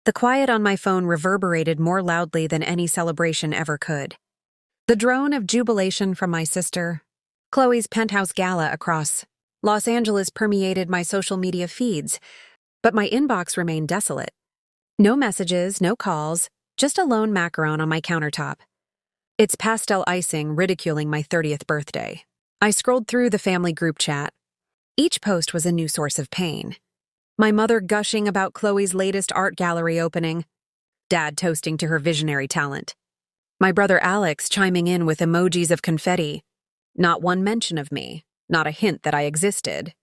The quiet on my phone reverberated more loudly than any celebration ever could. The drone of jubilation from my sister, Chloe's penthouse gala across Los Angeles permeated my social media feeds, but my inbox remained desolate. No messages, no calls, just a lone macaron on my countertop. Its pastel icing ridiculing my 30th birthday. I scrolled through the family group chat. Each post was a new source of pain. My mother gushing about Chloe's latest art gallery opening. Dad toasting to her visionary talent. My brother Alex chiming in with emojis of confetti. Not one mention of me, not a hint that I existed.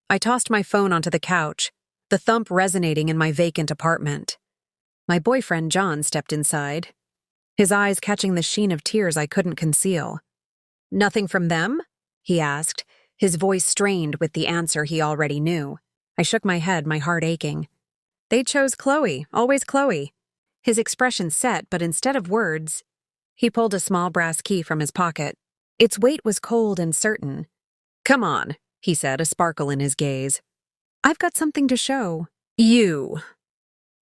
I tossed my phone onto the couch, the thump resonating in my vacant apartment. My boyfriend John stepped inside, his eyes catching the sheen of tears I couldn't conceal. "Nothing from them?" he asked, his voice strained with the answer he already knew. I shook my head, my heart aching. "They chose Chloe, always Chloe." His expression set, but instead of words, he pulled a small brass key from his pocket. Its weight was cold and certain. "Come on," he said, a sparkle in his gaze. "I've got something to show you."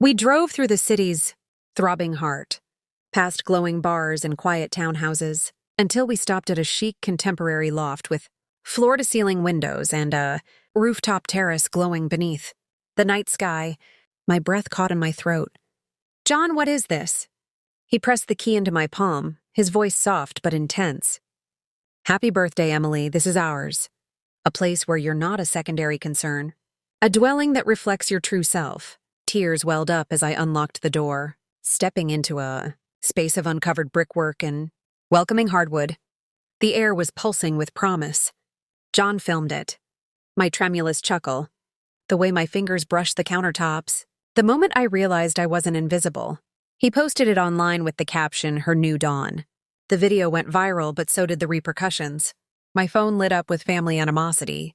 We drove through the city's throbbing heart, past glowing bars and quiet townhouses, until we stopped at a chic contemporary loft with floor-to-ceiling windows and a rooftop terrace glowing beneath. The night sky, my breath caught in my throat. "John, what is this?" He pressed the key into my palm, his voice soft but intense. "Happy birthday, Emily, this is ours. A place where you're not a secondary concern. A dwelling that reflects your true self." Tears welled up as I unlocked the door, stepping into a space of uncovered brickwork and welcoming hardwood. The air was pulsing with promise. John filmed it. My tremulous chuckle, the way my fingers brushed the countertops. The moment I realized I wasn't invisible, he posted it online with the caption, "Her New Dawn." The video went viral, but so did the repercussions. My phone lit up with family animosity.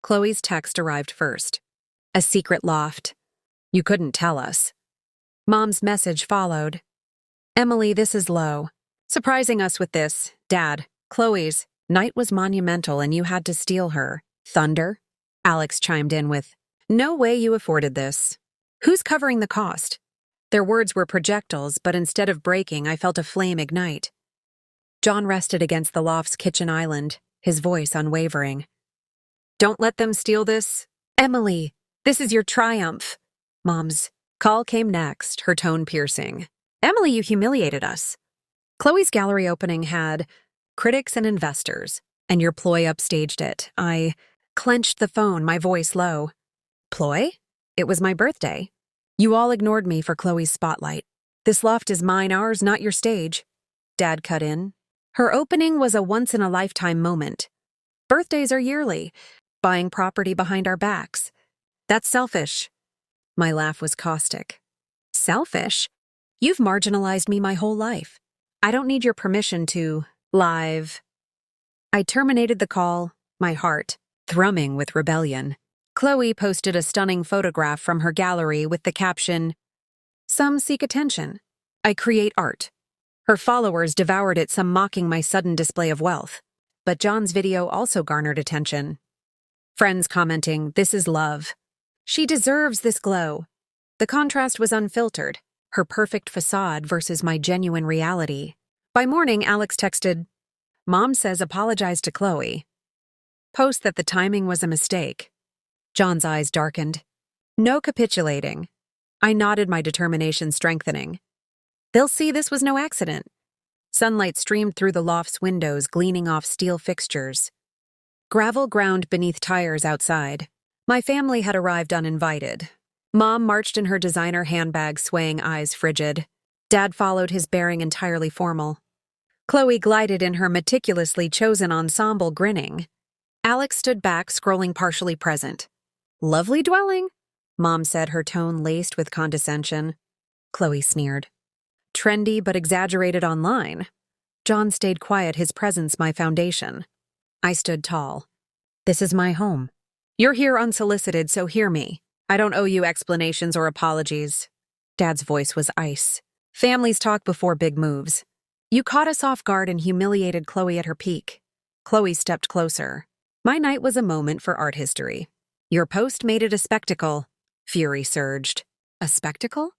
Chloe's text arrived first. "A secret loft. You couldn't tell us." Mom's message followed. "Emily, this is Lo. Surprising us with this. Dad, Chloe's night was monumental and you had to steal her. Thunder?" Alex chimed in with, "No way you afforded this. Who's covering the cost?" Their words were projectiles, but instead of breaking, I felt a flame ignite. John rested against the loft's kitchen island, his voice unwavering. "Don't let them steal this. Emily, this is your triumph." Mom's call came next, her tone piercing. "Emily, you humiliated us. Chloe's gallery opening had critics and investors, and your ploy upstaged it." I clenched the phone, my voice low. "Ploy? It was my birthday. You all ignored me for Chloe's spotlight. This loft is mine, ours, not your stage." Dad cut in. "Her opening was a once-in-a-lifetime moment. Birthdays are yearly, buying property behind our backs. That's selfish." My laugh was caustic. "Selfish? You've marginalized me my whole life. I don't need your permission to live." I terminated the call, my heart thrumming with rebellion. Chloe posted a stunning photograph from her gallery with the caption, "Some seek attention. I create art." Her followers devoured it, some mocking my sudden display of wealth. But John's video also garnered attention. Friends commenting, "This is love. She deserves this glow." The contrast was unfiltered, her perfect facade versus my genuine reality. By morning, Alex texted, "Mom says apologize to Chloe. Post that the timing was a mistake." John's eyes darkened. "No capitulating." I nodded, my determination strengthening. "They'll see this was no accident." Sunlight streamed through the loft's windows, gleaning off steel fixtures. Gravel ground beneath tires outside. My family had arrived uninvited. Mom marched in her designer handbag, swaying, eyes frigid. Dad followed, his bearing entirely formal. Chloe glided in her meticulously chosen ensemble, grinning. Alex stood back, scrolling, partially present. "Lovely dwelling," Mom said, her tone laced with condescension. Chloe sneered. "Trendy but exaggerated online." John stayed quiet, his presence my foundation. I stood tall. "This is my home. You're here unsolicited, so hear me. I don't owe you explanations or apologies." Dad's voice was ice. "Families talk before big moves. You caught us off guard and humiliated Chloe at her peak." Chloe stepped closer. "My night was a moment for art history. Your post made it a spectacle." Fury surged. "A spectacle?"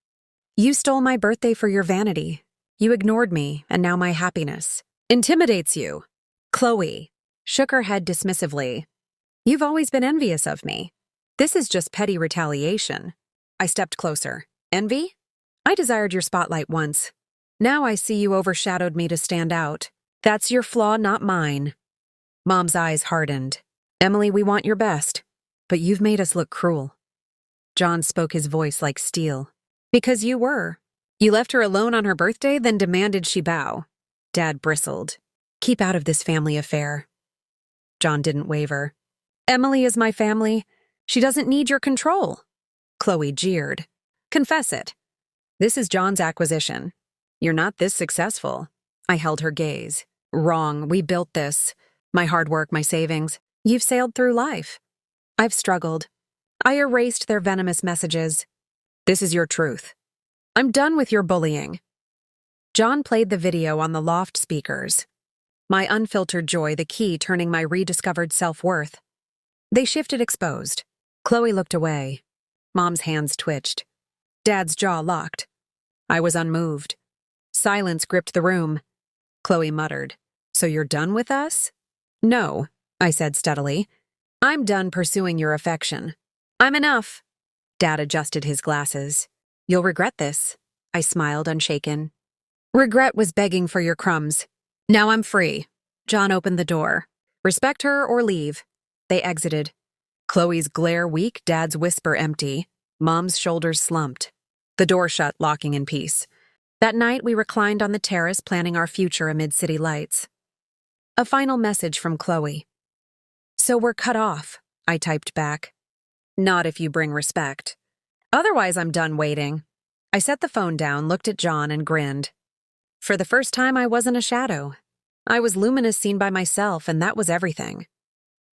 You stole my birthday for your vanity. You ignored me, and now my happiness intimidates you. Chloe shook her head dismissively. You've always been envious of me. This is just petty retaliation. I stepped closer. Envy? I desired your spotlight once. Now I see you overshadowed me to stand out. That's your flaw, not mine. Mom's eyes hardened. Emily, we want your best, but you've made us look cruel. John spoke, his voice like steel. Because you were. You left her alone on her birthday, then demanded she bow. Dad bristled. Keep out of this family affair. John didn't waver. Emily is my family. She doesn't need your control. Chloe jeered. Confess it. This is John's acquisition. You're not this successful. I held her gaze. Wrong, we built this. My hard work, my savings. You've sailed through life. I've struggled. I erased their venomous messages. This is your truth. I'm done with your bullying. John played the video on the loft speakers. My unfiltered joy, the key turning my rediscovered self-worth. They shifted exposed. Chloe looked away. Mom's hands twitched. Dad's jaw locked. I was unmoved. Silence gripped the room. Chloe muttered, So you're done with us? No, I said steadily. I'm done pursuing your affection. I'm enough. Dad adjusted his glasses. You'll regret this. I smiled, unshaken. Regret was begging for your crumbs. Now I'm free. John opened the door. Respect her or leave. They exited. Chloe's glare weak, Dad's whisper empty. Mom's shoulders slumped. The door shut, locking in peace. That night, we reclined on the terrace, planning our future amid city lights. A final message from Chloe. So we're cut off, I typed back. Not if you bring respect. Otherwise, I'm done waiting. I set the phone down, looked at John, and grinned. For the first time, I wasn't a shadow. I was luminous, seen by myself, and that was everything.